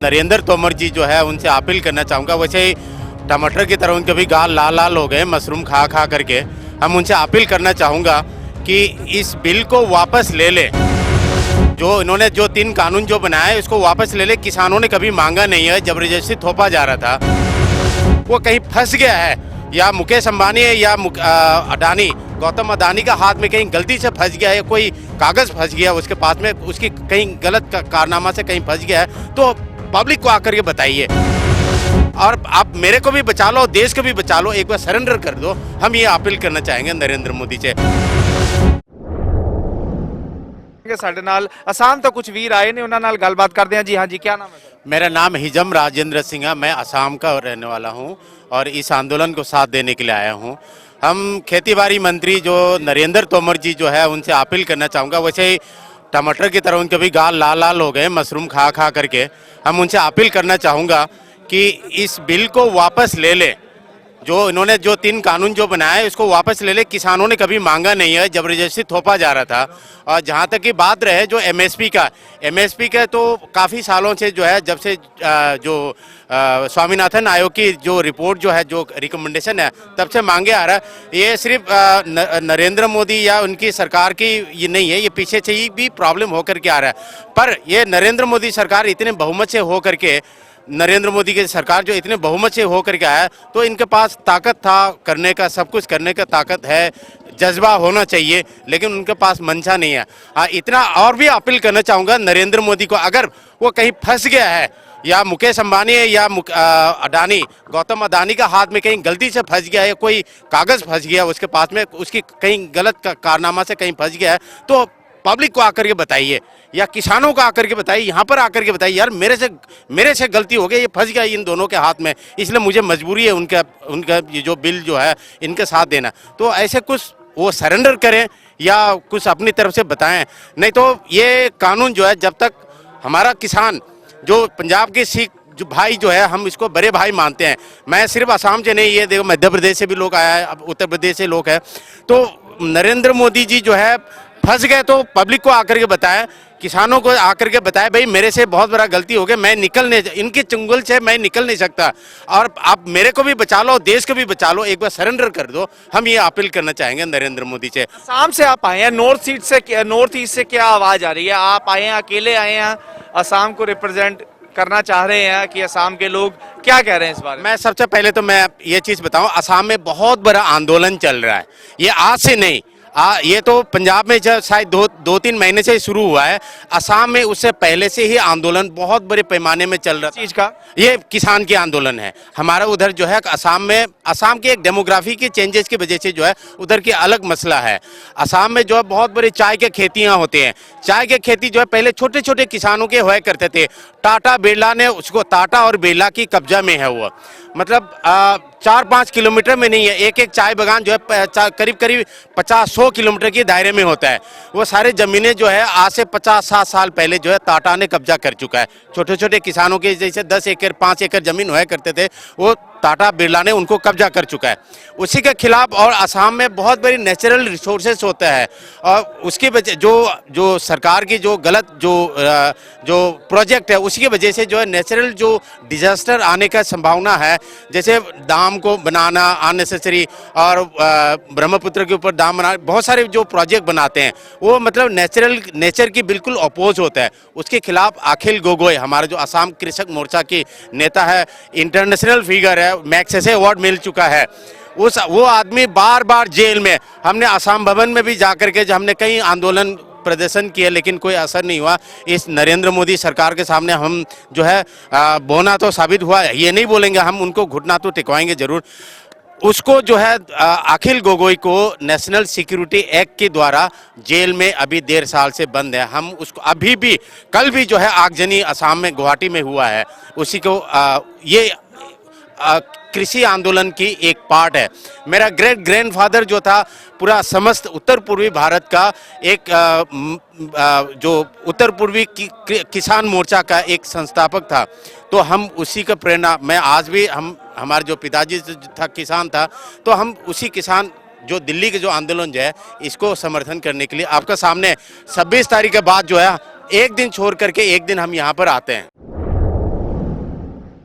नरेंद्र तोमर जी जो है उनसे अपील करना चाहूँगा। वैसे ही टमाटर की तरह उनके भी गाल लाल लाल हो गए मशरूम खा खा करके। हम उनसे अपील करना चाहूँगा कि इस बिल को वापस ले ले। जो इन्होंने जो 3 कानून जो बनाया है उसको वापस ले ले। किसानों ने कभी मांगा नहीं है, जबरदस्ती थोपा जा रहा था। वो कहीं फंस गया है, या मुकेश अंबानी है या अडानी, गौतम अडानी का हाथ में कहीं गलती से फंस गया है, कोई कागज़ फंस गया उसके पास में, उसकी कहीं गलत कारनामा से कहीं फंस गया है, तो पब्लिक को आकर के बताइए। और आप मेरे को भी बचा लो, देश को भी बचा लो, एक बार सरेंडर कर दो। हम ये अपील करना चाहेंगे नरेंद्र मोदी से। ਸਾਡੇ ਨਾਲ आसाम तो कुछ वीर आए ने, उन्हां नाल गलबात करते हैं। जी हाँ जी, क्या नाम है सर? मेरा नाम हिजम राजेंद्र सिंह है। मैं असम का रहने वाला हूँ और इस आंदोलन को साथ देने के लिए आया हूँ। हम खेती बाड़ी मंत्री जो नरेंद्र तोमर जी जो है उनसे अपील करना चाहूँगा। वैसे ही टमाटर की तरह उनके भी गाल लाल लाल हो गए मशरूम खा खा करके। हम उनसे अपील करना चाहूँगा कि इस बिल को वापस ले ले। जो इन्होंने जो 3 कानून जो बनाया है उसको वापस ले ले। किसानों ने कभी मांगा नहीं है, जबरदस्ती थोपा जा रहा था। और जहाँ तक की बात रहे जो एमएसपी का तो काफ़ी सालों से जो है, जब से जो स्वामीनाथन आयोग की जो रिपोर्ट जो है, जो रिकमेंडेशन है, तब से मांगे आ रहा है। ये सिर्फ नरेंद्र मोदी या उनकी सरकार की ये नहीं है, ये पीछे से ही भी प्रॉब्लम होकर के आ रहा है। पर ये नरेंद्र मोदी सरकार इतने बहुमत से होकर के, नरेंद्र मोदी की सरकार जो इतने बहुमत से होकर के आया, तो इनके पास ताकत था करने का, सब कुछ करने का ताकत है, जज्बा होना चाहिए, लेकिन उनके पास मंशा नहीं है। हाँ, इतना और भी अपील करना चाहूँगा नरेंद्र मोदी को, अगर वो कहीं फंस गया है, या मुकेश अंबानी है या अडानी, गौतम अडानी का हाथ में कहीं गलती से फंस गया है, कोई कागज़ फंस गया उसके पास में, उसकी कहीं गलत कारनामा से कहीं फंस गया है, तो पब्लिक को आकर के बताइए, या किसानों को आकर के बताइए, यहाँ पर आकर के बताइए, यार मेरे से गलती हो गई, ये फंस गया इन दोनों के हाथ में, इसलिए मुझे मजबूरी है उनका ये जो बिल जो है इनके साथ देना। तो ऐसे कुछ वो सरेंडर करें या कुछ अपनी तरफ से बताएं, नहीं तो ये कानून जो है, जब तक हमारा किसान जो पंजाब के सिख जो भाई जो है, हम इसको बड़े भाई मानते हैं। मैं सिर्फ असम से नहीं, ये देखो मध्य प्रदेश से भी लोग आया है, अब उत्तर प्रदेश से लोग हैं। तो नरेंद्र मोदी जी जो है फंस गए तो पब्लिक को आकर के बताएं, किसानों को आकर के बताएं, भाई मेरे से बहुत बड़ा गलती हो गई, मैं इनके चंगुल से मैं निकल नहीं सकता, और आप मेरे को भी बचा लो, देश को भी बचा लो, एक बार सरेंडर कर दो। हम ये अपील करना चाहेंगे नरेंद्र मोदी से। आसाम से आप आए हैं, नॉर्थ ईस्ट से क्या आवाज आ रही है? आप आए हैं, अकेले आए हैं, असम को रिप्रेजेंट करना चाह रहे हैं कि असम के लोग क्या कह रहे हैं इस बारे में? मैं सबसे पहले तो मैं ये चीज़ बताऊं, असम में बहुत बड़ा आंदोलन चल रहा है। ये आज से नहीं, ये तो पंजाब में जब शायद 2-3 महीने से शुरू हुआ है। असम में उससे पहले से ही आंदोलन बहुत बड़े पैमाने में चल रहा है। चीज़ का ये किसान के आंदोलन है। हमारा उधर जो है असम के एक डेमोग्राफी के चेंजेस की वजह से जो है उधर की अलग मसला है। असम में जो है बहुत बड़ी चाय के खेतियाँ होती हैं। चाय के खेती जो है पहले छोटे छोटे किसानों के हुआ करते थे। टाटा बिरला ने उसको, टाटा और बिरला की कब्जा में है वो, मतलब 4-5 किलोमीटर में नहीं है। एक एक चाय बागान जो है करीब 50-100 किलोमीटर के दायरे में होता है। वो सारे ज़मीनें जो है आज से 50-60 साल पहले जो है टाटा ने कब्जा कर चुका है। छोटे छोटे किसानों के जैसे 10 एकड़ 5 एकड़ ज़मीन हुआ करते थे, वो टाटा बिरला ने उनको कब्जा कर चुका है। उसी के खिलाफ, और असम में बहुत बड़ी नेचुरल रिसोर्सेस होता है, और उसकी वजह जो सरकार की जो गलत जो प्रोजेक्ट है, उसकी वजह से जो है नेचुरल जो डिजास्टर आने का संभावना है, जैसे डाम को बनाना अननेसेसरी, और ब्रह्मपुत्र के ऊपर डाम बनाना, बहुत सारे जो प्रोजेक्ट बनाते हैं वो मतलब नेचर की बिल्कुल अपोज होता है। उसके खिलाफ अखिल गोगोई, हमारा जो असम कृषक मोर्चा की नेता है, इंटरनेशनल फिगर है, मैग्सेसे अवार्ड मिल चुका है। वो आदमी बार बार जेल में, हमने असम भवन में भी जाकर के हमने कई आंदोलन प्रदर्शन किए, लेकिन कोई असर नहीं हुआ। इस नरेंद्र मोदी सरकार के सामने हम जो है बोना तो साबित हुआ, ये नहीं बोलेंगे, हम उनको घुटना तो टिकवाएंगे जरूर। उसको जो है अखिल गोगोई को नेशनल सिक्योरिटी एक्ट के द्वारा जेल में अभी 1.5 साल से बंद है। हम उसको अभी भी, कल भी जो है आगजनी असम में गुवाहाटी में हुआ है, उसी को ये कृषि आंदोलन की एक पार्ट है। मेरा ग्रेट ग्रैंडफादर जो था पूरा समस्त उत्तर पूर्वी भारत का एक जो उत्तर पूर्वी किसान मोर्चा का एक संस्थापक था, तो हम उसी का प्रेरणा, मैं आज भी हमारे जो पिताजी था किसान था, तो हम उसी किसान जो दिल्ली के जो आंदोलन जो है इसको समर्थन करने के लिए आपका सामने 26 तारीख के बाद जो है एक दिन छोड़ करके एक दिन हम यहाँ पर आते हैं।